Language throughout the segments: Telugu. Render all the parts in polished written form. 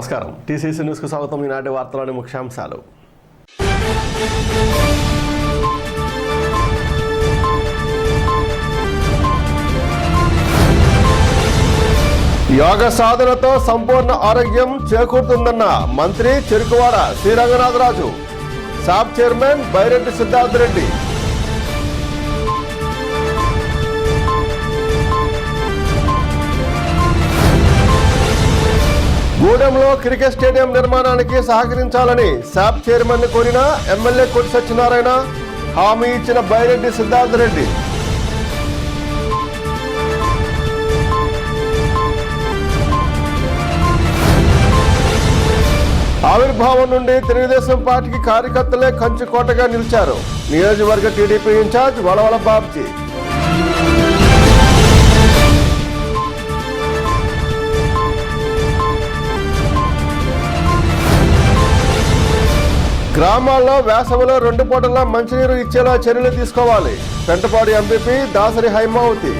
నమస్కారం టీసీసీ న్యూస్ కు స్వాగతం. ఈనాటి వార్తలోని ముఖ్యాంశాలు. యోగ సాధనతో సంపూర్ణ ఆరోగ్యం చేకూరుతుందన్న మంత్రి చెరుకువాడ శ్రీరంగనాథరాజు. SAAP chairman Byreddy Siddhartha Reddy. గూడెంలో క్రికెట్ స్టేడియం నిర్మాణానికి సహకరించాలని సాబ్ చైర్మన్ కోరిన ఎమ్మెల్యే కొట్టి సత్యనారాయణ. హామీ ఇచ్చిన బైరెడ్డి సిద్ధార్థ రెడ్డి. ఆవిర్భావం నుండి తెలుగుదేశం పార్టీకి కార్యకర్తలే కంచుకోటగా నిలిచారు. నియోజకవర్గ టీడీపీ ఇన్ఛార్జ్ వలవల బాబ్జీ. గ్రామాల్లో వేసవిలో 2 పూటల మంచినీరు ఇచ్చేలా చర్యలు తీసుకోవాలి. పెంటపాడు ఎంపీపీ దాసరి హైమావతి.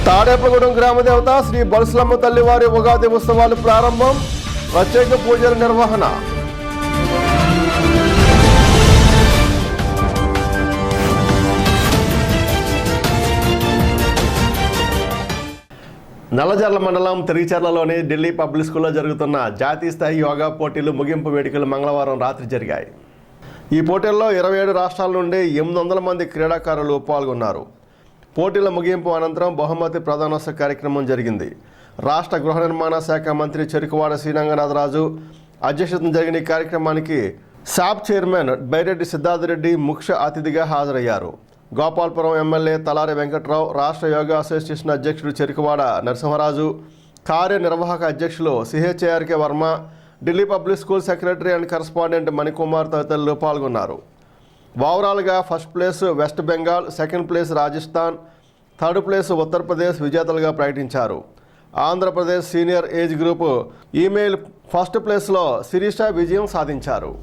తాడేపగూడెం గ్రామదేవత శ్రీ బొలసలమ్మ తల్లి వారి ఉగాది ఉత్సవాలు ప్రారంభం. ప్రత్యేక పూజల నిర్వహణ. నల్లజర్ల మండలం తిరిగిచర్లలోని ఢిల్లీ పబ్లిక్ స్కూల్లో జరుగుతున్న జాతీయ స్థాయి యోగా పోటీలు ముగింపు వేడుకలు మంగళవారం రాత్రి జరిగాయి. ఈ పోటీల్లో 27 రాష్ట్రాల నుండి 800 మంది క్రీడాకారులు పాల్గొన్నారు. పోటీల ముగింపు అనంతరం బహుమతి ప్రదానోత్సవ కార్యక్రమం జరిగింది. రాష్ట్ర గృహ నిర్మాణ శాఖ మంత్రి చెరుకువాడ శ్రీరంగనాథరాజు అధ్యక్షతన జరిగిన ఈ కార్యక్రమానికి సాబ్ చైర్మన్ బైరెడ్డి సిద్ధార్థ రెడ్డి ముఖ్య అతిథిగా హాజరయ్యారు. గోపాల్పురం ఎమ్మెల్యే తలారి వెంకట్రావు, రాష్ట్ర యోగా అసోసియేషన్ అధ్యక్షుడు చెరుకువాడ నరసింహరాజు, కార్యనిర్వాహక అధ్యక్షులు CHARK Varma, Delhi public school secretary and correspondent Manikumar తదితరులు పాల్గొన్నారు. ఓవరాల్గా first place West Bengal, second place Rajasthan, third place Uttar Pradesh విజేతలుగా ప్రకటించారు. ఆంధ్రప్రదేశ్ సీనియర్ ఏజ్ గ్రూప్ ఈమెయిల్ ఫస్ట్ ప్లేస్లో శిరీష విజయం సాధించారు.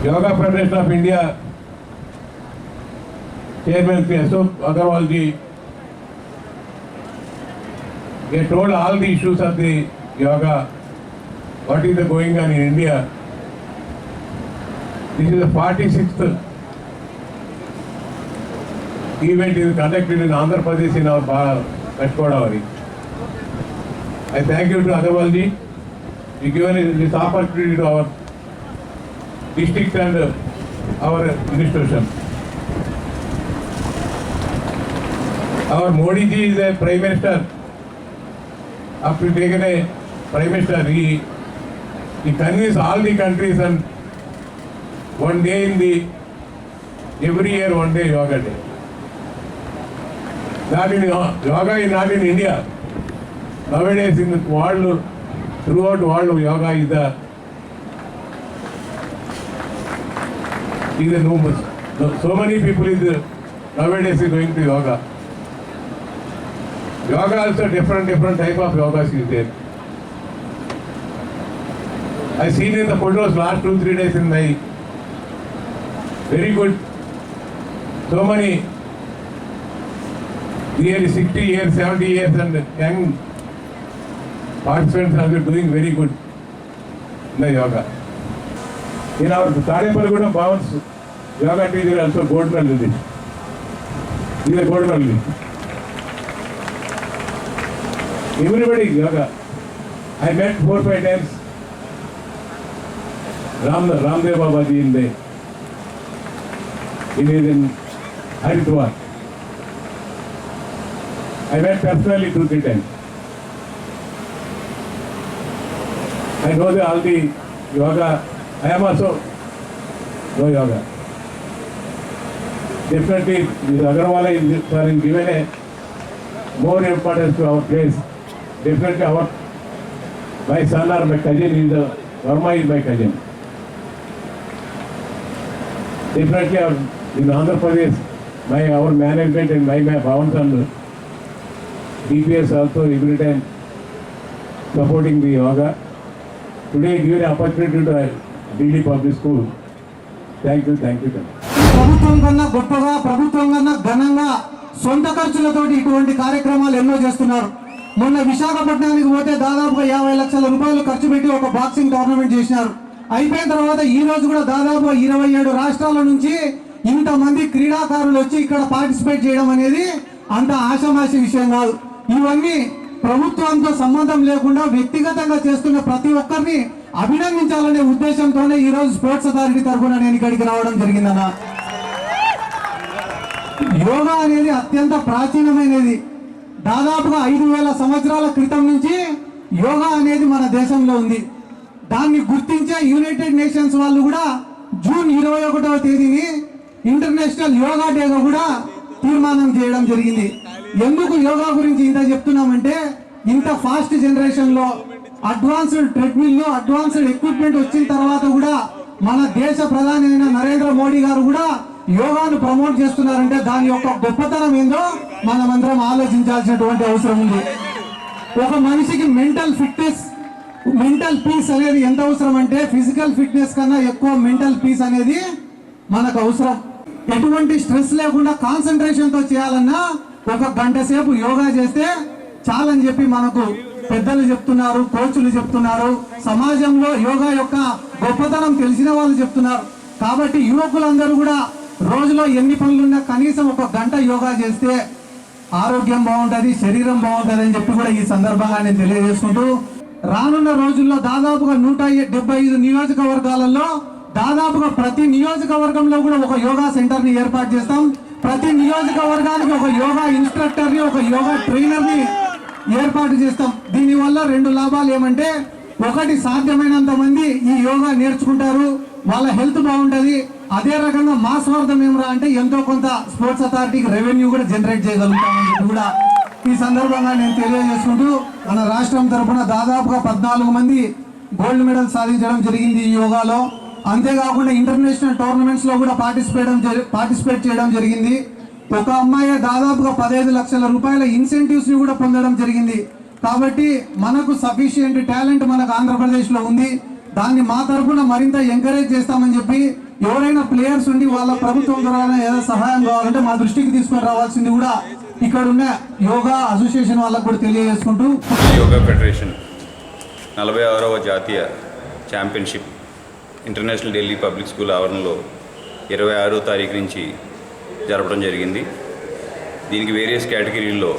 Yoga Federation of India Chairman P. Ashok Agarwal ji, they told all the issues of the yoga, what is going on in India. This is the 46th event is conducted in Andhra Pradesh in our West Godavari. I thank you to Agarwal ji, you given this opportunity to our district and our institution. Our Modi ji is a Prime Minister. After taking a Prime Minister, he convinced all the countries and one day every year one day yoga day. Yoga is not in India. Nowadays in the world, throughout the world, yoga is the So many people is nowadays is going to yoga. Yoga also different type of yogas is there. I seen in the photos last 2-3 days in my very good. So many nearly 60 years, 70 years and young participants are doing very good in the yoga. In our Tadepalgudam Bhavans yoga teacher also gold medalist. He is a gold medalist. Everybody yoga. I met 4-5 times Ramdev Babaji in there. He is in Haridwar. I met personally 2-3 times. I know all the yoga. I am also no yoga. Definitely, this Agarwala is given a more importance to our place. Definitely, my son or my cousin is Verma is my cousin. Definitely, in Andhra Pradesh, our management and my Bhavans and DPS also every time supporting the yoga. Today, give an opportunity to Delhi Public School. Thank you. ప్రభుత్వం కన్నా గొప్పగా, ప్రభుత్వం కన్నా ఘనంగా సొంత ఖర్చులతోటి ఇటువంటి కార్యక్రమాలు ఎన్నో చేస్తున్నారు. మొన్న విశాఖపట్నానికి పోతే దాదాపుగా 50 లక్షల రూపాయలు ఖర్చు పెట్టి ఒక బాక్సింగ్ టోర్నమెంట్ చేసినారు. అయిపోయిన తర్వాత ఈ రోజు కూడా దాదాపుగా 27 రాష్ట్రాల నుంచి ఇంతమంది క్రీడాకారులు వచ్చి ఇక్కడ పార్టిసిపేట్ చేయడం అనేది అంత ఆషామాషి విషయం కాదు. ఇవన్నీ ప్రభుత్వంతో సంబంధం లేకుండా వ్యక్తిగతంగా చేస్తున్న ప్రతి ఒక్కరిని అభినందించాలనే ఉద్దేశంతోనే ఈ రోజు స్పోర్ట్స్ అథారిటీ తరఫున నేను ఇక్కడికి రావడం జరిగిందన్న. యోగా అనేది అత్యంత ప్రాచీనమైనది. దాదాపుగా 5000 సంవత్సరాల క్రితం నుంచి యోగా అనేది మన దేశంలో ఉంది. దాన్ని గుర్తించే యునైటెడ్ నేషన్స్ వాళ్ళు కూడా జూన్ 21వ తేదీని ఇంటర్నేషనల్ యోగా డేగా కూడా తీర్మానం చేయడం జరిగింది. ఎందుకు యోగా గురించి ఇంత చెప్తున్నామంటే, ఇంత ఫాస్ట్ జనరేషన్ లో అడ్వాన్స్డ్ ట్రెడ్మిల్ లో అడ్వాన్స్డ్ ఎక్విప్మెంట్ వచ్చిన తర్వాత కూడా మన దేశ ప్రధాని అయిన నరేంద్ర మోడీ గారు కూడా యోగాను ప్రమోట్ చేస్తున్నారంటే దాని యొక్క గొప్పతనం ఏందో మనమందరం ఆలోచించాల్సినటువంటి అవసరం ఉంది. ఒక మనిషికి మెంటల్ ఫిట్నెస్, మెంటల్ పీస్ అనేది ఎంత అవసరం అంటే, ఫిజికల్ ఫిట్నెస్ కన్నా ఎక్కువ మెంటల్ పీస్ అనేది మనకు అవసరం. ఎటువంటి స్ట్రెస్ లేకుండా కాన్సన్ట్రేషన్ తో చేయాలన్నా 1 గంట సేపు యోగా చేస్తే చాలని చెప్పి మనకు పెద్దలు చెప్తున్నారు, కోచ్లు చెప్తున్నారు, సమాజంలో యోగా యొక్క గొప్పతనం తెలిసిన వాళ్ళు చెప్తున్నారు. కాబట్టి యువకులందరూ కూడా రోజులో ఎన్ని పనులున్నా కనీసం 1 గంట యోగా చేస్తే ఆరోగ్యం బాగుంటుంది, శరీరం బాగుంటుంది అని చెప్పి కూడా ఈ సందర్భంగా నేను తెలియజేసుకుంటూ, రానున్న రోజుల్లో దాదాపుగా 175 నియోజకవర్గాలలో దాదాపుగా ప్రతి నియోజకవర్గంలో కూడా ఒక యోగా సెంటర్ ని ఏర్పాటు చేస్తాం. ప్రతి నియోజకవర్గానికి ఒక యోగా ఇన్స్ట్రక్టర్ ని, ఒక యోగా ట్రైనర్ ని ఏర్పాటు చేస్తాం. దీనివల్ల 2 లాభాలు ఏమంటే, ఒకటి సాధ్యమైనంత మంది ఈ యోగా నేర్చుకుంటారు, వాళ్ళ హెల్త్ బాగుంటది. అదే రకంగా మా స్వార్థం ఏమరా అంటే ఎంతో కొంత స్పోర్ట్స్ అథారిటీకి రెవెన్యూ కూడా జనరేట్ చేయగలుగుతామని చెప్పి కూడా ఈ సందర్భంగా నేను తెలియజేసుకుంటూ, మన రాష్ట్రం తరఫున దాదాపుగా 14 మంది గోల్డ్ మెడల్ సాధించడం జరిగింది ఈ యోగాలో. అంతేకాకుండా ఇంటర్నేషనల్ టోర్నమెంట్స్ లో కూడా పార్టిసిపేట్ చేయడం జరిగింది. ఒక అమ్మాయి దాదాపుగా 15 లక్షల రూపాయల ఇన్సెంటివ్స్ ని కూడా పొందడం జరిగింది. కాబట్టి మనకు సఫిషియెంట్ టాలెంట్ మనకు ఆంధ్రప్రదేశ్ లో ఉంది. దాన్ని మా తరఫున మరింత ఎంకరేజ్ చేస్తామని చెప్పి, ఎవరైనా ప్లేయర్స్ ఉండి వాళ్ళ ప్రభుత్వం ద్వారా ఏదో సహాయం కావాలంటే మా దృష్టికి తీసుకొని రావాల్సింది కూడా ఇక్కడ ఉన్న యోగా అసోసియేషన్ వాళ్ళకు కూడా తెలియజేసుకుంటూ, యోగా ఫెడరేషన్ 46వ జాతీయ championship international Delhi public school ఆవరణలో 26వ తారీఖు నుంచి జరపడం జరిగింది. దీనికి వేరియస్ కేటగిరీల్లో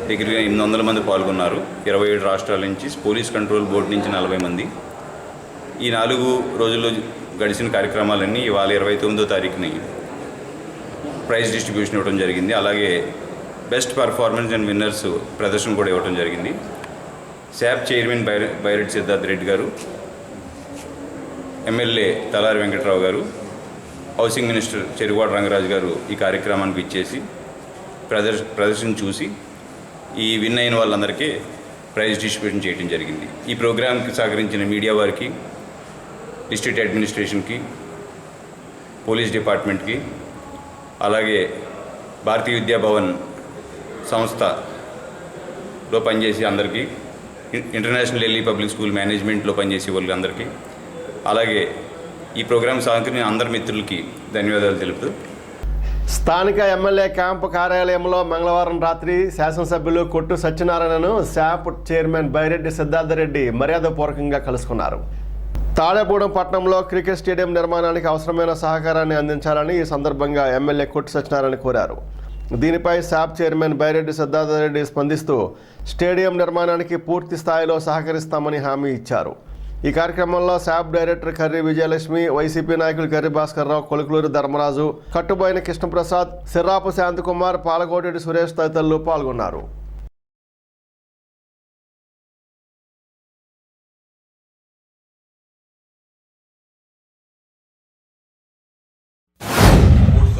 దగ్గరగా 800 మంది పాల్గొన్నారు. 27 రాష్ట్రాల నుంచి, పోలీస్ కంట్రోల్ బోర్డు నుంచి 40 మంది. ఈ 4 రోజుల్లో గడిచిన కార్యక్రమాలన్నీ ఇవాళ 29వ తారీఖుని ప్రైజ్ డిస్ట్రిబ్యూషన్ ఇవ్వడం జరిగింది. అలాగే బెస్ట్ పర్ఫార్మెన్స్ అండ్ విన్నర్స్ ప్రదర్శన కూడా ఇవ్వడం జరిగింది. శాప్ చైర్మన్ బైరెడ్డి సిద్ధార్థ్ రెడ్డి గారు, ఎమ్మెల్యే తలారి వెంకట్రావు గారు, హౌసింగ్ మినిస్టర్ చెరుకువాడ రంగరాజు గారు ఈ కార్యక్రమానికి ఇచ్చేసి ప్రదర్శన చూసి ఈ విన్ అయిన వాళ్ళందరికీ ప్రైజ్ డిస్ట్రిబ్యూషన్ చేయడం జరిగింది. ఈ ప్రోగ్రాంకి సహకరించిన మీడియా వారికి, డిస్ట్రిక్ట్ అడ్మినిస్ట్రేషన్కి, పోలీస్ డిపార్ట్మెంట్కి, అలాగే భారతీయ విద్యాభవన్ సంస్థలో పనిచేసే అందరికీ, ఇంటర్నేషనల్ ఢిల్లీ పబ్లిక్ స్కూల్ మేనేజ్మెంట్లో పనిచేసే వాళ్ళందరికీ, అలాగే ఈ ప్రోగ్రాం సహకరించిన అందరి మిత్రులకి ధన్యవాదాలు తెలుపుతూ, స్థానిక ఎమ్మెల్యే క్యాంపు కార్యాలయంలో మంగళవారం రాత్రి శాసనసభ్యులు కొట్టు సత్యనారాయణను శాప్ చైర్మన్ బైరెడ్డి సిద్ధార్థరెడ్డి మర్యాదపూర్వకంగా కలుసుకున్నారు. తాడేపూడెం పట్టణంలో క్రికెట్ స్టేడియం నిర్మాణానికి అవసరమైన సహకారాన్ని అందించాలని ఈ సందర్భంగా ఎమ్మెల్యే కొట్టు సత్యనారాయణ కోరారు. దీనిపై శాప్ చైర్మన్ బైరెడ్డి సిద్ధార్థరెడ్డి స్పందిస్తూ స్టేడియం నిర్మాణానికి పూర్తి స్థాయిలో సహకరిస్తామని హామీ ఇచ్చారు. ఈ కార్యక్రమంలో శాప్ డైరెక్టర్ కర్రి విజయలక్ష్మి, వైసీపీ నాయకులు కర్రి భాస్కర్రావు, కొలుకులూరు ధర్మరాజు, కట్టుబోయిన కృష్ణప్రసాద్, సిర్రాపు శాంతకుమార్, పాలకోటేటి సురేష్ తదితరులు పాల్గొన్నారు.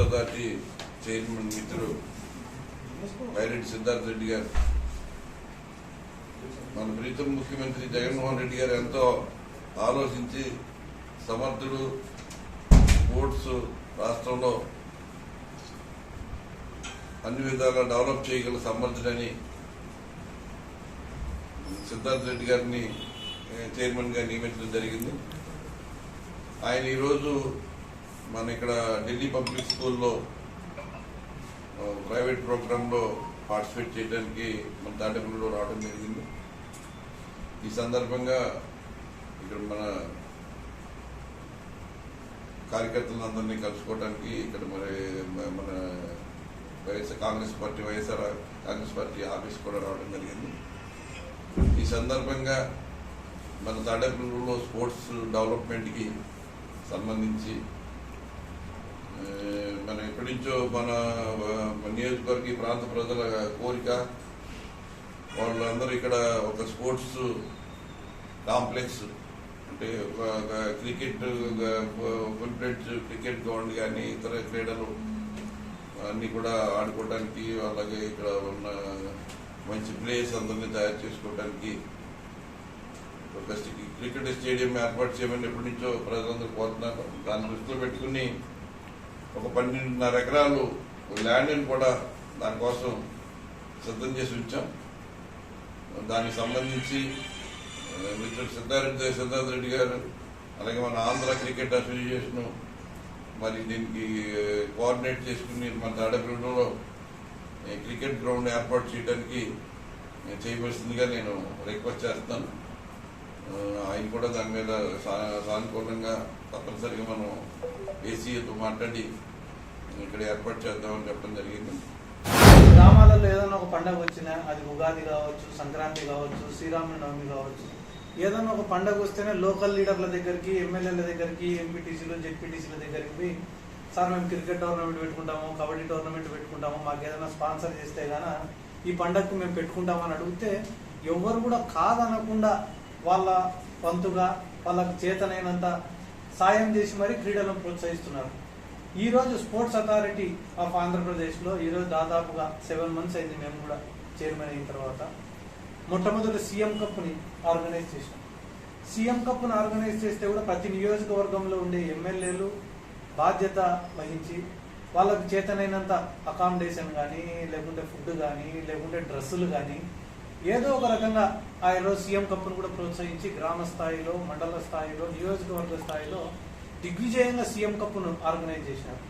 అథారిటీ చైర్మన్ మిత్రుడు బైరెడ్డి సిద్ధార్థ రెడ్డి గారు, మన ప్రీతం ముఖ్యమంత్రి జగన్మోహన్ రెడ్డి గారు ఎంతో ఆలోచించి సమర్థుడు, స్పోర్ట్స్ రాష్ట్రంలో అన్ని విధాలా డెవలప్ చేయగల సమర్థుడని సిద్ధార్థ రెడ్డి గారిని చైర్మన్గా నియమించడం జరిగింది. ఆయన ఈరోజు మన ఇక్కడ ఢిల్లీ పబ్లిక్ స్కూల్లో ప్రైవేట్ ప్రోగ్రాంలో పార్టిసిపేట్ చేయడానికి మన తాడేపల్లిలో రావడం జరిగింది. ఈ సందర్భంగా ఇక్కడ మన కార్యకర్తలందరినీ కలుసుకోవడానికి ఇక్కడ మన వైఎస్ఆర్ కాంగ్రెస్ పార్టీ ఆఫీస్ కూడా రావడం జరిగింది. ఈ సందర్భంగా మన తాడేపల్లిలో స్పోర్ట్స్ డెవలప్మెంట్కి సంబంధించి మన ఎప్పటి నుంచో మన నియోజకవర్గ ప్రాంత ప్రజల కోరిక, వాళ్ళందరూ ఇక్కడ ఒక స్పోర్ట్స్ కాంప్లెక్స్ అంటే ఒక cricket full plate cricket ground కానీ ఇతర క్రీడలు అన్నీ కూడా ఆడుకోవడానికి, అలాగే ఇక్కడ ఉన్న మంచి ప్లేస్ అందరినీ తయారు చేసుకోవడానికి ఒక క్రికెట్ స్టేడియం ఏర్పాటు చేయమని ఎప్పటి నుంచో ప్రజలందరూ కోరుతున్నారు. దాన్ని దృష్టిలో పెట్టుకుని ఒక 12.5 ఎకరాలు ల్యాండ్ని కూడా దానికోసం సిద్ధం చేసి ఉంచాం. దానికి సంబంధించి మిత్రుడు సిద్ధార్థ రెడ్డి గారు, అలాగే మన ఆంధ్ర క్రికెట్ అసోసియేషన్ మరి దీనికి కోఆర్డినేట్ చేసుకుని మన తాడేపల్లిలో క్రికెట్ గ్రౌండ్ ఏర్పాటు చేయడానికి చేయవలసిందిగా నేను రిక్వెస్ట్ చేస్తాను. ఆయన కూడా దాని మీద సానుకూలంగా తప్పనిసరిగా మనం ఏసీతో మాట్లాడి ఇక్కడ ఏర్పాటు చేద్దామని చెప్పడం జరిగింది. గ్రామాలలో ఏదైనా ఒక పండుగ వచ్చినా, అది ఉగాది కావచ్చు, సంక్రాంతి కావచ్చు, శ్రీరామనవమి కావచ్చు, ఏదైనా ఒక పండుగ వస్తేనే లోకల్ లీడర్ల దగ్గరికి, ఎమ్మెల్యేల దగ్గరికి, ఎంపీటీసీలు, జెడ్పీటీసీల దగ్గరికి పోయి, సార్ మేము క్రికెట్ టోర్నమెంట్ పెట్టుకుంటాము, కబడ్డీ టోర్నమెంట్ పెట్టుకుంటాము, మాకు ఏదైనా స్పాన్సర్ చేస్తే గానా ఈ పండుగకు మేము పెట్టుకుంటామని అడిగితే ఎవరు కూడా కాదనకుండా వాళ్ళ వంతుగా వాళ్ళకు చేతనైనంత సాయం చేసి మరీ క్రీడలను ప్రోత్సహిస్తున్నారు. ఈరోజు స్పోర్ట్స్ అథారిటీ ఆఫ్ ఆంధ్రప్రదేశ్లో ఈరోజు దాదాపుగా 7 months అయింది మేము కూడా చైర్మన్ అయిన తర్వాత. మొట్టమొదటి సీఎం కప్ని ఆర్గనైజ్ చేసాం. సీఎం కప్ను ఆర్గనైజ్ చేస్తే కూడా ప్రతి నియోజకవర్గంలో ఉండే ఎమ్మెల్యేలు బాధ్యత వహించి వాళ్ళకు చేతనైనంత అకామిడేషన్ కానీ, లేకుంటే ఫుడ్ కానీ, లేకుంటే డ్రెస్సులు కానీ ఏదో ఒక రకంగా ఆ రోజు సీఎం కప్ను కూడా ప్రోత్సహించి గ్రామ స్థాయిలో, మండల స్థాయిలో, నియోజకవర్గ స్థాయిలో దిగ్విజయంగా సీఎం కప్ను ఆర్గనైజ్ చేసినారు.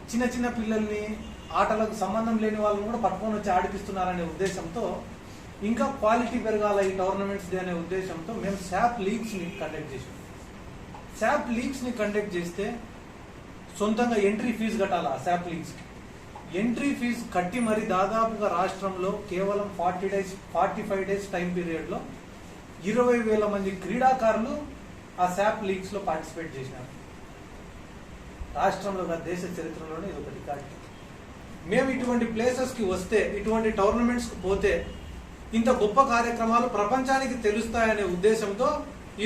చిన్న చిన్న పిల్లల్ని, ఆటలకు సంబంధం లేని వాళ్ళని కూడా పట్టుకొని వచ్చి ఆడిపిస్తున్నారనే ఉద్దేశంతో, ఇంకా క్వాలిటీ పెరగాల ఈ టోర్నమెంట్స్ అనే ఉద్దేశంతో మేము శాప్ లీగ్స్ని కండక్ట్ చేసాం. శాప్ లీగ్స్ని కండక్ట్ చేస్తే సొంతంగా ఎంట్రీ ఫీజు కట్టాలి. ఆ శాప్ లీగ్స్కి ఎంట్రీ ఫీజు కట్టి మరి దాదాపుగా రాష్ట్రంలో కేవలం 45 days టైం పీరియడ్లో 20,000 మంది క్రీడాకారులు ఆ శాప్ లీగ్స్లో పార్టిసిపేట్ చేసినారు. రాష్ట్రంలో దేశ చరిత్రలోనే ఇది ఒక రికార్డు. మేము ఇటువంటి ప్లేసెస్కి వస్తే, ఇటువంటి టోర్నమెంట్స్కి పోతే ఇంత గొప్ప కార్యక్రమాలు ప్రపంచానికి తెలుస్తాయనే ఉద్దేశంతో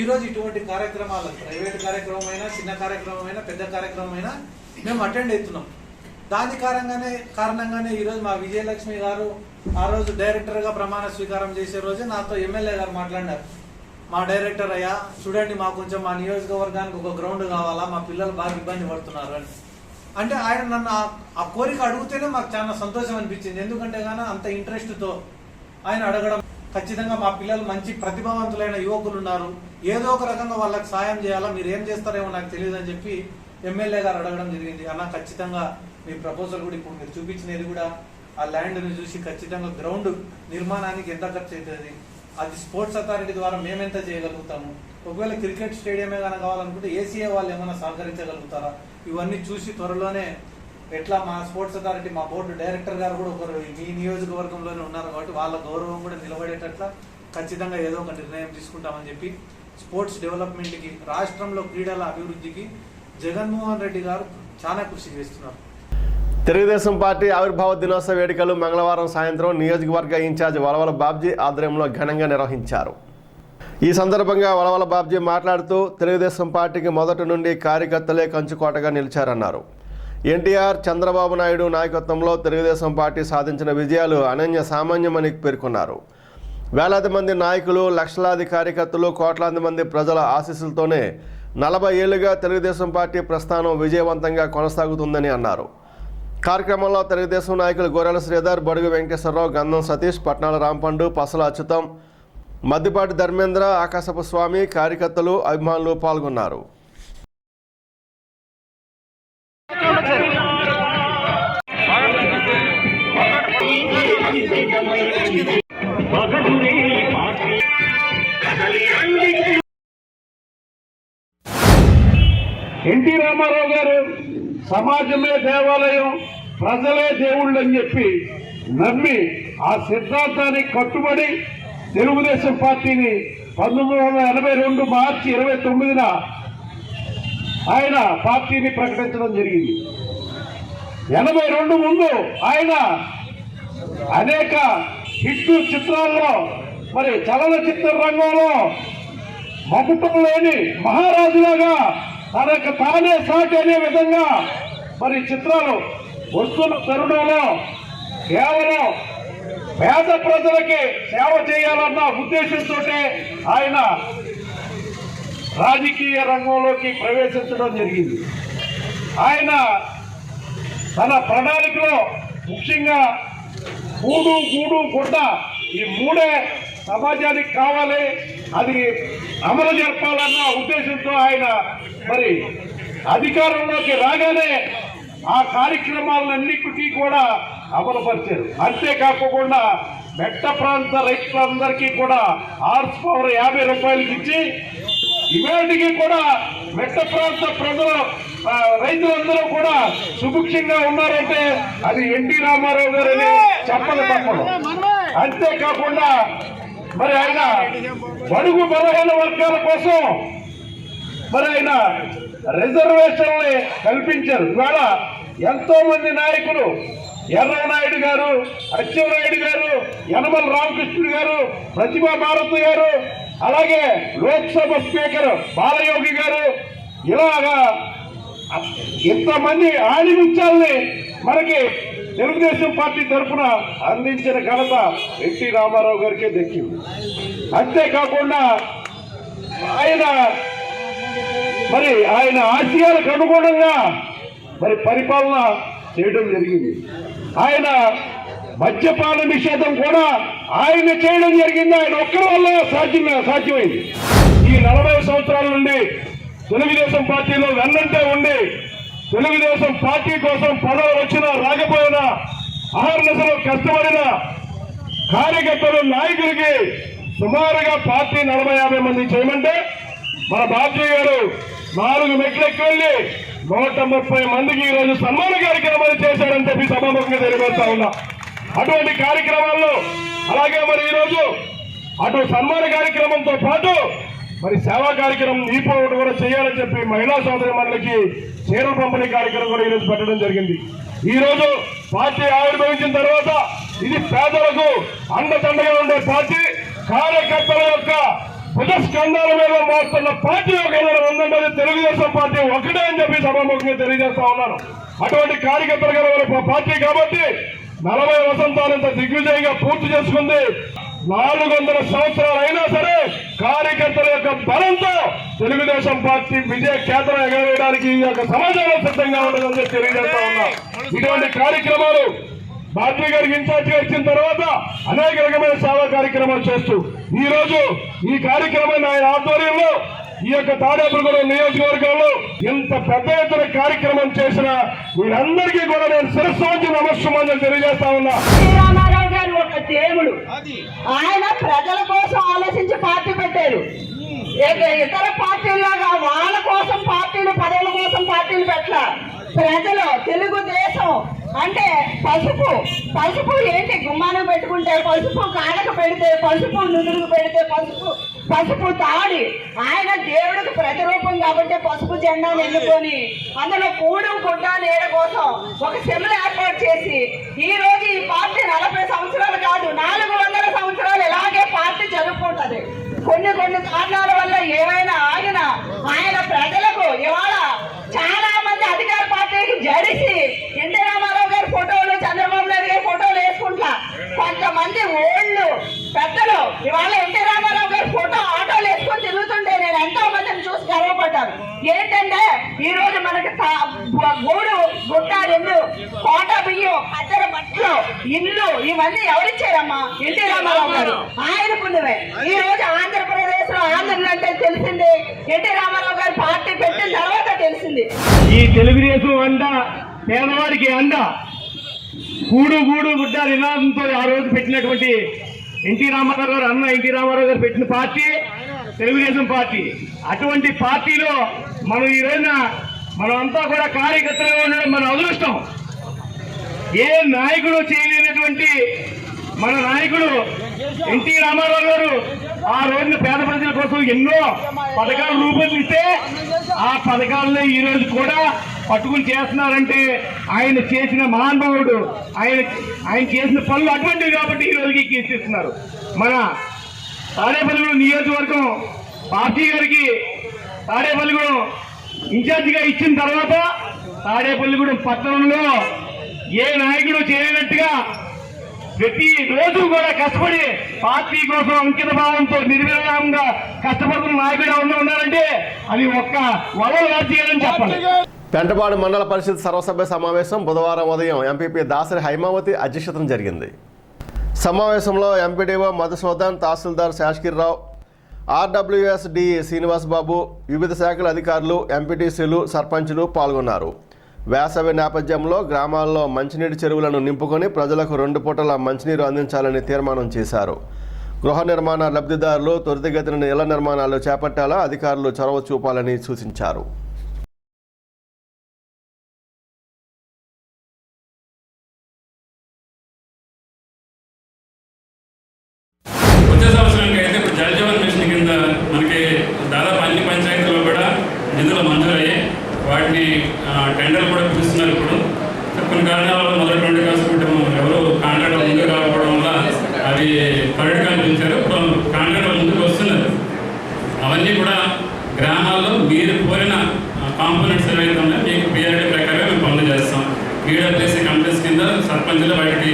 ఈరోజు ఇటువంటి కార్యక్రమాలు, ప్రైవేట్ కార్యక్రమం అయినా, చిన్న కార్యక్రమం అయినా, పెద్ద కార్యక్రమం అయినా మేము అటెండ్ అవుతున్నాం. దాని కారణంగానే ఈరోజు మా విజయలక్ష్మి గారు ఆ రోజు డైరెక్టర్గా ప్రమాణ స్వీకారం చేసే రోజే నాతో ఎమ్మెల్యే గారు మాట్లాడినారు. మా డైరెక్టర్ అయ్యా చూడండి మా కొంచెం మా నియోజకవర్గానికి ఒక గ్రౌండ్ కావాలా, మా పిల్లలు బాగా ఇబ్బంది పడుతున్నారు అని అంటే ఆయన నన్ను ఆ కోరిక అడిగితేనే మాకు చాలా సంతోషం అనిపించింది. ఎందుకంటే గానీ అంత ఇంట్రెస్ట్తో ఆయన అడగడం, ఖచ్చితంగా మా పిల్లలు మంచి ప్రతిభావంతులైన యువకులు ఉన్నారు, ఏదో ఒక రకంగా వాళ్ళకి సాయం చేయాలా, మీరు ఏం చేస్తారేమో నాకు తెలియదు అని చెప్పి ఎమ్మెల్యే గారు అడగడం జరిగింది. అన్న ఖచ్చితంగా మీ ప్రపోజల్ కూడా ఇప్పుడు మీరు చూపించినది కూడా ఆ ల్యాండ్ని చూసి ఖచ్చితంగా గ్రౌండ్ నిర్మాణానికి ఎంత ఖర్చు అవుతుంది, అది స్పోర్ట్స్ అథారిటీ ద్వారా మేమెంత చేయగలుగుతాము, ఒకవేళ క్రికెట్ స్టేడియమే కనుక కావాలనుకుంటే ఏసీఏ వాళ్ళు ఏమైనా సహకరించగలుగుతారా, ఇవన్నీ చూసి త్వరలోనే ఎట్లా మా స్పోర్ట్స్ అథారిటీ మా బోర్డు డైరెక్టర్ గారు కూడా ఒకరు మీ నియోజకవర్గంలోనే ఉన్నారు కాబట్టి వాళ్ళ గౌరవం కూడా నిలబడేటట్ల ఖచ్చితంగా ఏదో ఒక నిర్ణయం తీసుకుంటామని చెప్పి స్పోర్ట్స్ డెవలప్మెంట్కి, రాష్ట్రంలో క్రీడల అభివృద్ధికి జగన్మోహన్ రెడ్డి గారు చాలా కృషి చేస్తున్నారు. తెలుగుదేశం పార్టీ ఆవిర్భావ దినోత్సవ వేడుకలు మంగళవారం సాయంత్రం నియోజకవర్గ ఇన్ఛార్జ్ వలవల బాబ్జీ ఆధ్వర్యంలో ఘనంగా నిర్వహించారు. ఈ సందర్భంగా వలవల బాబ్జీ మాట్లాడుతూ తెలుగుదేశం పార్టీకి మొదటి నుండి కార్యకర్తలే కంచుకోటగా నిలిచారన్నారు. ఎన్టీఆర్, చంద్రబాబు నాయుడు నాయకత్వంలో తెలుగుదేశం పార్టీ సాధించిన విజయాలు అనన్య సామాన్యమని పేర్కొన్నారు. వేలాది మంది నాయకులు, లక్షలాది కార్యకర్తలు, కోట్లాది మంది ప్రజల ఆశీస్సులతోనే 40 ఏళ్లుగా తెలుగుదేశం పార్టీ ప్రస్థానం విజయవంతంగా కొనసాగుతుందని అన్నారు. కార్యక్రమంలో తెలుగుదేశం నాయకులు గొర్రెల శ్రీధర్, బడుగు వెంకటేశ్వరరావు, గంధం సతీష్, పట్నాల రాంపండు, పసల అచ్యుతం, మద్దిపాటి ధర్మేంద్ర, ఆకాశపు స్వామి, కార్యకర్తలు, అభిమానులు పాల్గొన్నారు. ఎన్టీ రామారావు గారు సమాజమే దేవాలయం, ప్రజలే దేవుళ్ళు అని చెప్పి నమ్మి ఆ సిద్ధాంతానికి కట్టుబడి తెలుగుదేశం పార్టీని 1982 మార్చి 29న ఆయన పార్టీని ప్రకటించడం జరిగింది. 82 ముందు ఆయన అనేక హిట్ చిత్రాల్లో, మరి చలనచిత్ర రంగంలో మకుటం లేని మహారాజులాగా తనకు తానే సాటి అనే విధంగా మరి చిత్రాలు వస్తున్న తరుణంలో కేవలం పేద ప్రజలకి సేవ చేయాలన్న ఉద్దేశంతో ఆయన రాజకీయ రంగంలోకి ప్రవేశించడం జరిగింది. ఆయన తన ప్రణాళికలో ముఖ్యంగా కూడు, గూడు, గుడ్డ ఈ మూడే సమాజానికి కావాలి, అది అమలు జరపాలన్న ఉద్దేశంతో ఆయన మరి అధికారంలోకి రాగానే ఆ కార్యక్రమాలన్నిటికీ కూడా అమలుపరిచారు. అంతేకాకుండా మెట్ట ప్రాంత రైతులందరికీ కూడా హార్స్ పవర్ 50 రూపాయలకి ఇచ్చి ఇవేటికి కూడా మెట్ట ప్రాంత ప్రజలు రైతులందరూ కూడా సుభిక్షంగా ఉన్నారంటే అది ఎన్టీ రామారావు గారని చెప్పదు తప్పదు. అంతేకాకుండా మరి ఆయన బడుగు బలహీన వర్గాల కోసం మరి ఆయన రిజర్వేషన్లు కల్పించారు. ఇవాళ ఎంతో మంది నాయకులు, ఎర్రనాయుడు గారు, అచ్చెన్నాయుడు గారు, యనమల రామకృష్ణుడు గారు, ప్రతిభా భారతి గారు, అలాగే లోక్సభ స్పీకర్ బాలయోగి గారు, ఇలాగా ఇంతమంది ఆణిముత్యాలని మనకి తెలుగుదేశం పార్టీ తరఫున అందించిన ఘనత ఎన్టీ రామారావు గారికే దక్కింది. అంతేకాకుండా ఆయన ఆశయాలకు అనుగుణంగా మరి పరిపాలన చేయడం జరిగింది. ఆయన మద్యపాన నిషేధం కూడా ఆయన చేయడం జరిగింది. ఆయన ఒక్కరి వల్ల సాధ్యమైంది. ఈ 40 సంవత్సరాల నుండి తెలుగుదేశం పార్టీలో వెన్నంటే ఉండి తెలుగుదేశం పార్టీ కోసం పదవులు వచ్చినా రాకపోయినా అహర్నిశలు కష్టపడిన కార్యకర్తలు, నాయకులకి సుమారుగా పార్టీ 40-50 మంది చేయమంటే మన బాబ్జీ గారు 4 మెట్లెక్కి వెళ్ళి 130 మందికి ఈరోజు సన్మాన కార్యక్రమాలు చేశారని చెప్పి సభాముఖంగా తెలియజేస్తా ఉన్నా. అటువంటి కార్యక్రమాల్లో అలాగే మరి ఈరోజు అటు సన్మాన కార్యక్రమంతో పాటు మరి సేవా కార్యక్రమం ఒకటి కూడా చేయాలని చెప్పి మహిళా సోదరి మండలికి చీరల పంపిణీ కార్యక్రమం కూడా ఈరోజు పెట్టడం జరిగింది. ఈ రోజు పార్టీ ఆవిర్భవించిన తర్వాత ఇది పేదలకు అండదండగా ఉండే పార్టీ, కార్యకర్తల యొక్క భుజస్కంధాల మీద మోస్తున్న పార్టీ ఒకవేళ ఉందంటే తెలుగుదేశం పార్టీ ఒకటే అని చెప్పి సభాముఖంగా తెలియజేస్తా ఉన్నాను. అటువంటి కార్యకర్తలు గల పార్టీ కాబట్టి 40 వసంతాలంత దిగ్విజయంగా పూర్తి చేసుకుంది. 400 సంవత్సరాలు అయినా సరే కార్యకర్తల యొక్క బలంతో తెలుగుదేశం పార్టీ విజయ కేంద్రం ఎగరవేయడానికి ఈ యొక్క సమాజంలో సిద్ధంగా ఉండదని తెలియజేస్తా ఉన్నా. ఇటువంటి కార్యక్రమాలు బాద్రి గారికి ఇన్ఛార్జిగా ఇచ్చిన తర్వాత అనేక రకమైన సేవా కార్యక్రమాలు చేస్తూ ఈ రోజు ఈ కార్యక్రమాన్ని ఆయన ఆధ్వర్యంలో ఈ యొక్క తాడేపల్లిగూడెం నియోజకవర్గంలో ఇంత పెద్ద ఎత్తున కార్యక్రమం చేసిన వీరందరికీ కూడా నేను శిరస్సు వంచి నమస్సుమాంజలి తెలియజేస్తా ఉన్నా. రామారావు గారు ఒక దేవుడు. ఆయన ప్రజల కోసం ఆలోచించి పార్టీ పెట్టారు. ఇతర పార్టీలాగా వాళ్ళ కోసం పార్టీలు, పదవుల కోసం పార్టీలు పెట్టాల. ప్రజలు, తెలుగుదేశం అంటే పసుపు ఏంటి, గుమ్మానికి పెట్టుకుంటే పసుపు, కాడకు పెడితే పసుపు, నుదురుకు పెడితే పసుపు తాడి. ఆయన దేవుడికి ప్రతిరూపం కాబట్టి పసుపు జెండాను ఎన్నుకొని అందులో కూడు గుడ్డ నీడ కోసం ఒక సెమ్మెలు ఏర్పాటు చేసి ఈ రోజు ఈ పార్టీ 40 సంవత్సరాలు కాదు 400 సంవత్సరాలు ఇలాగే పార్టీ జరుపుకుంటది. కొన్ని కారణాల వల్ల ఏమైనా ఆగినా ఆయన ప్రజలకు ఇవాళ చాలా మంది అధికార పార్టీకి జడిసి ఎన్టీ రామారావు గారి ఫోటోలు, చంద్రబాబు నాయుడు గారి ఫోటోలు వేసుకుంటా కొంతమంది ఓళ్ళు పెద్దలు ఇవాళ ఎన్టీ రామారావు గారి ఫోటో ఆటోలు వేసుకొని తిరుగుతుంటే నేను ఎంతో మందిని చూసి గర్వపడ్డాను. ఏంటంటే ఈ రోజు మనకి గూడు, గుట్ట, రెండు కోట బియ్యం, అద్దెర బట్టలు, ఇల్లు ఇవన్నీ ఎవరిచ్చారమ్మా? ఎన్టీ రామారావు గారు. ఆయన పుణ్యమే ఈ రోజు ఆంధ్రప్రదేశ్ లో ఆంధ్రులు అంటే తెలిసింది ఎన్టీ రామారావు గారు పార్టీ పెట్టిన తర్వాత తెలిసింది. ఈ తెలుగుదేశం అండ పేదవాడికి అండ, కూడు గుడ్డ నినాదంతో ఆ రోజు పెట్టినటువంటి ఎన్టీ రామారావు గారు, అన్న ఎన్టీ రామారావు గారు పెట్టిన పార్టీ తెలుగుదేశం పార్టీ. అటువంటి పార్టీలో మనం ఈ రోజున మనమంతా కూడా కార్యకర్తలుగా ఉండడం మన అదృష్టం. ఏ నాయకుడు చేయలేనటువంటి మన నాయకుడు ఎన్టీ రామారావు గారు ఆ రోజున పేద ప్రజల కోసం ఎన్నో పథకాలు రూపొందిస్తే ఆ పథకాలను ఈ రోజు కూడా పట్టుకుని చేస్తున్నారంటే ఆయన చేసిన మహానుభావుడు, ఆయన చేసిన పనులు అటువంటివి కాబట్టి ఈ రోజుకి కీర్తిస్తున్నారు. మన తాడేపల్లిగూడెం నియోజకవర్గం పార్టీ గారికి తాడేపల్లిగూడెం ఇన్ఛార్జిగా ఇచ్చిన తర్వాత తాడేపల్లిగూడెం పట్టణంలో ఏ నాయకుడు చేయనట్టుగా ప్రతి రోజు కూడా కష్టపడి పార్టీ కోసం అంకిత భావంతో నిర్విరామంగా కష్టపడుతున్న నాయకుడు ఉన్నారంటే అది ఒక్క వలలు రాజకీయాలని చెప్పాలి. పెంటపాడు మండల పరిషత్ సర్వసభ్య సమావేశం బుధవారం ఉదయం ఎంపీపీ దాసరి హైమావతి అధ్యక్షతన జరిగింది. సమావేశంలో ఎంపీడీఓ మధుసూదన్, తహసీల్దార్ శాషకిర్రావు, ఆర్డబ్ల్యూఎస్ డి శ్రీనివాస్ బాబు, వివిధ శాఖల అధికారులు, ఎంపీటీసీలు, సర్పంచులు పాల్గొన్నారు. వేసవి నేపథ్యంలో గ్రామాల్లో మంచినీటి చెరువులను నింపుకొని ప్రజలకు 2 పూటల మంచినీరు అందించాలని తీర్మానం చేశారు. గృహ నిర్మాణ లబ్ధిదారులు త్వరితగతిన ఇళ్ల నిర్మాణాలు చేపట్టాలా అధికారులు చొరవ చూపాలని సూచించారు. వచ్చే సంవత్సరానికి అయితే ఇప్పుడు జల్ జీవన్ మిషన్ కింద మనకి దాదాపు అన్ని పంచాయతీల్లో కూడా నిధులు మంజూరయ్యాయి. వాటిని టెండర్లు కూడా పిలుస్తున్నారు. ఇప్పుడు కొన్ని కారణాల వల్ల మొదటి 2 కాసుకుంటాం ఎవరు కాంట్రాక్టర్ ముందుకు రాకపోవడం వల్ల అవి త్వరగా కనిపించారు. ఇప్పుడు కాంట్రాక్టర్ ముందుకు వస్తున్నారు. అవన్నీ కూడా గ్రామాల్లో మీరు కోరిన కాంపోనెంట్స్ ఏవైతే ఉన్నాయో మీకు పిఆర్డీ ప్రకారం మేము పనులు చేస్తాం. ఈడబ్ల్యూసీ కంపెనీస్ కింద సర్పంచులు వాటికి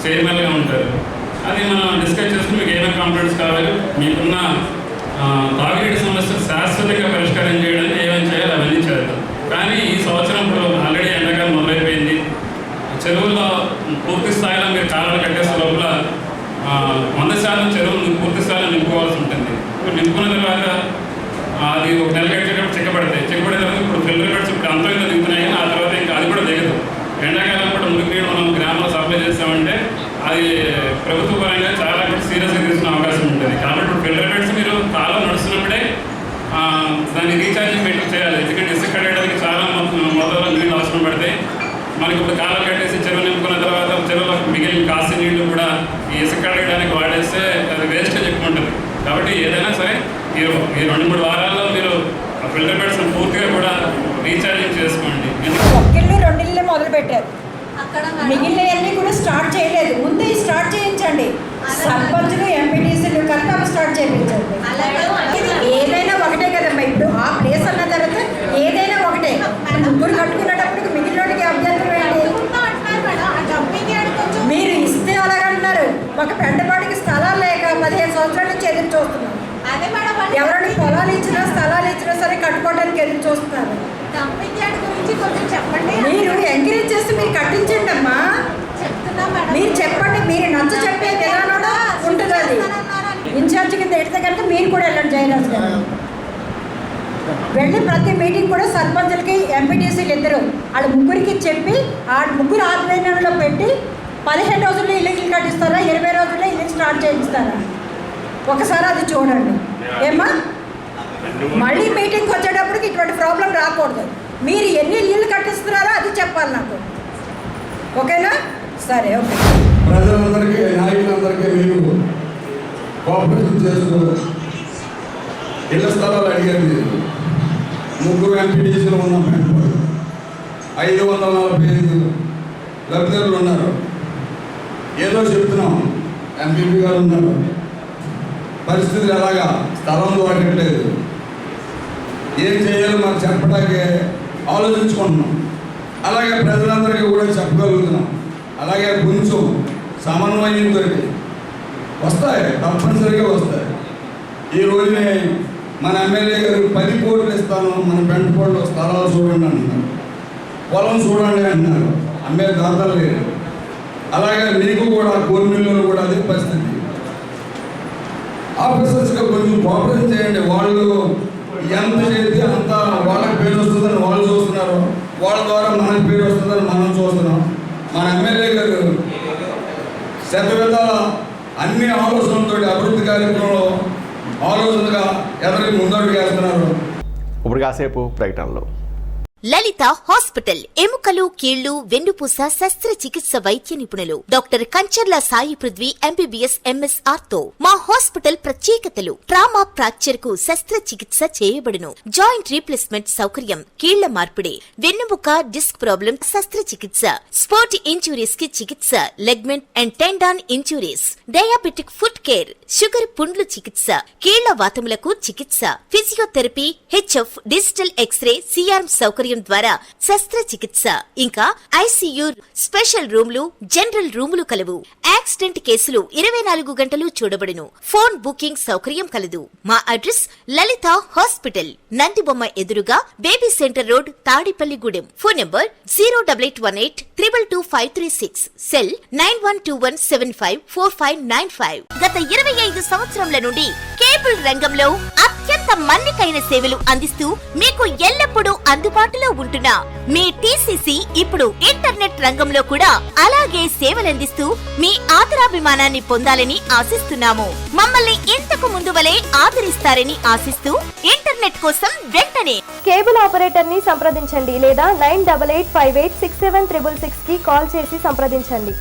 చైర్మన్గా ఉంటారు. అది మనం డిస్కస్ చేసుకుని మీకు ఏమేమి కాంపోనెంట్స్ కావాలి, మీకున్న తాగునీటి సమస్యలు శాశ్వతంగా పరిష్కారం చేయడానికి ఏమేమి చేయాలి అవన్నీ చేద్దాం. కానీ ఈ సంవత్సరం ఇప్పుడు ఆల్రెడీ ఎండాకాలం మొదలైపోయింది. చెరువుల్లో పూర్తి స్థాయిలో మీరు కాలాలు కట్టేసే లోపల 100% చెరువులు పూర్తి స్థాయిలో నింపుకోవాల్సి ఉంటుంది. ఇప్పుడు నింపుకున్న తర్వాత అది ఒక నెల కట్టేటప్పుడు చెక్కబడతాయి. చెక్కబడిన తర్వాత ఇప్పుడు ఫిల్టర్ బెడ్స్ ఇప్పుడు అంతగా దిగుతున్నాయి. ఆ తర్వాత ఇంకా అది కూడా దిగదు. ఎండాకాలం కూడా మురికి నీళ్ళు మనం గ్రామంలో సప్లై చేస్తామంటే అది ప్రభుత్వ పరంగా చాలా కూడా సీరియస్గా తీసుకునే అవకాశం ఉంటుంది. కాబట్టి ఇప్పుడు ఫిల్టర్ బెడ్స్ మీరు కాలం నడుస్తున్నప్పుడే దాన్ని రీఛార్జింగ్ పెట్టి చేయాలి. ఎందుకంటే ఇసుక కట్టడానికి చాలా మొదల్లో నీళ్ళు అవసరం పడతాయి. మనకి ఇప్పుడు కాలం కట్టేసి చెరువు నింపుకున్న తర్వాత చెరువులో మిగిలిన కాసి నీళ్లు కూడా ఈ ఇసుక కట్టడానికి వాడేస్తే అది వేస్టేజ్ ఎక్కువ ఉంటుంది. కాబట్టి ఏదైనా సరే ఈ 2-3 వారాల్లో మీరు ఆ ఫిల్టర్ బెడ్స్ పూర్తిగా కూడా రీఛార్జింగ్ చేసుకోండి. 1 ఇల్లు 2 ఇళ్ళే మొదలు పెట్టారు. మిగిలినవన్నీ కూడా స్టార్ట్ చేయలేదు. ముందే స్టార్ట్ చేయించండి. సర్పంచులు, ఎంపీటీసీలు కలిపి స్టార్ట్ చేయించండి. ఏదైనా ఒకటే కదమ్మా. ఇప్పుడు ఆ ప్లేస్ అన్న తర్వాత ఏదైనా ఒకటే. ముగ్గురు కట్టుకునేటప్పటికి మిగిలినోడికి అభ్యంతరం ఏంటి? మీరు ఇస్తే అలాగంటున్నారు. ఒక పెంటపాటికి స్థలాలు లేక 15 సంవత్సరాల నుంచి ఎదురు చూస్తున్నారు. అదే మేడం ఎవరైనా పొలాలు ఇచ్చినా స్థలాలు ఇచ్చినా సరే కట్టుకోవడానికి ఎదురు చూస్తున్నారు. డంపింగ్ యార్డ్ గురించి కొంచెం చెప్పండి. మీరు ఎంకరేజ్ చేసి మీరు కట్టించండి అమ్మా. చెప్తున్నా మేడం. మీరు చెప్పండి, మీరు నచ్చ చెప్పే విధానంలో ఉంటుంది. అది ఇన్ఛార్జ్ కింద ఎడితే కనుక మీరు కూడా వెళ్ళండి జయరాజ్ గారు. వెళ్ళి ప్రతి మీటింగ్ కూడా సర్పంచులకి ఎంపీటీసీలు ఇద్దరు వాళ్ళ ముగ్గురికి చెప్పి ఆ ముగ్గురు ఆధ్వర్యంలో పెట్టి 15 రోజుల్లో ఇల్లు కట్టిస్తారా, 20 రోజుల్లో ఇల్లు స్టార్ట్ చేయిస్తారా, ఒకసారి అది చూడండి. ఏమ్మా, మళ్ళీ మీటింగ్కి వచ్చేటప్పటికి ఇటువంటి ప్రాబ్లం రాకూడదు. మీరు ఎన్ని ఇల్లు కట్టిస్తున్నారో అది చెప్పాలి నాకు. ఓకేనా? సరే, ఓకే. ప్రజలందరికీ, నాయకులందరికీ మీరు కోఆపరేషన్ చేస్తూ ఇళ్ల స్థలాలు అడిగారు. మీరు 3 ఎంపీటీసీలు ఉన్నాం. 545 లబ్ధిదారులు ఉన్నారు. ఏదో చెప్తున్నాం, ఎంపీపీ గారు ఉన్నారు. పరిస్థితులు ఎలాగా, స్థలం దొరకట్లేదు, ఏం చేయాలో మాకు చెప్పడానికి ఆలోచించుకుంటున్నాం. అలాగే ప్రజలందరికీ కూడా చెప్పగలుగుతున్నాం. అలాగే కొంచెం సమన్వయంతో వస్తాయి, తప్పనిసరిగా వస్తాయి. ఈ రోజునే మన ఎమ్మెల్యే గారు 10 కోట్లు ఇస్తాను, మన పెంటపాడులో స్థలాలు చూడండి అంటున్నారు, పొలం చూడండి అంటున్నారు. అమ్మే దాతలు లేరు. అలాగే మీకు కూడా కోర్మిల్లో కూడా అదే పరిస్థితి. ఆఫీసర్స్గా కొంచెం కోఆపరేషన్ చేయండి. వాళ్ళు ఎంత చేస్తే అంత వాళ్ళకి పేరు వస్తుందని వాళ్ళు చూస్తున్నారు, వాళ్ళ ద్వారా మనకి పేరు వస్తుందని మనం చూస్తున్నాం. మన ఎమ్మెల్యే గారు శతవిధాల అన్ని ఆలోచనలతో అభివృద్ధి కార్యక్రమంలో ఆలోచనగా ఎదరికి ముందడుగు వేస్తున్నారు. ఇప్పుడు కాసేపు ప్రకటనలో. లలిత హాస్పిటల్ ఎముకలు, కీళ్లు, వెన్నుపూస శస్త్రచికిత్స వైద్య నిపుణులు doctor Kancharla Sai Prithvi MBBS MS ortho. మా హాస్పిటల్ ప్రత్యేకతలు: ట్రామా ఫ్రాక్చర్ కు శస్త్రచికిత్స చేయబడును, జాయింట్ రీప్లేస్మెంట్ సౌకర్యం, కీళ్ల మార్పిడి, వెన్నుముక డిస్క్ ప్రాబ్లం శస్త్రచికిత్స, స్పోర్ట్ ఇంజురీస్ కి చికిత్స, ligament and tendon injuries, diabetic foot care, sugar పుండ్లు చికిత్స, కీళ్ల వాతములకు చికిత్స, physiotherapy, HF, digital X ray, C arm సౌకర్యం ద్వారా శస్త్రచికిత్స, ఇంకా ఐసీయూ, స్పెషల్ రూమ్లు, జనరల్ రూములు కలవు. యాక్సిడెంట్ కేసులు 24 గంటలు చూడబడును. ఫోన్ బుకింగ్ సౌకర్యం కలదు. మా అడ్రస్ లలిత హాస్పిటల్, నందిబొమ్మ ఎదురుగా, baby centre road, Tadepalligudem. Phone number 08818222536, cell 9121754595. గత 25 సంవత్సరముల నుండి కేబుల్ రంగంలో అత్యంత మన్నికైన సేవలు అందిస్తూ మీకు ఎల్లప్పుడూ అందుబాటులో ఉంటున్న మీ టీసీసీ ఇప్పుడు ఇంటర్నెట్ రంగంలో కూడా అలాగే సేవలందిస్తూ మీ ఆదరాభిమానాన్ని పొందాలని ఆశిస్తున్నాము. మమ్మల్ని ఇంతకు ముందు వలె ఆదరిస్తారని ఆశిస్తూ ఇంటర్నెట్ కోసం వెంటనే కేబుల్ ఆపరేటర్ ని సంప్రదించండి లేదా 9885867666 కి కాల్ చేసి సంప్రదించండి.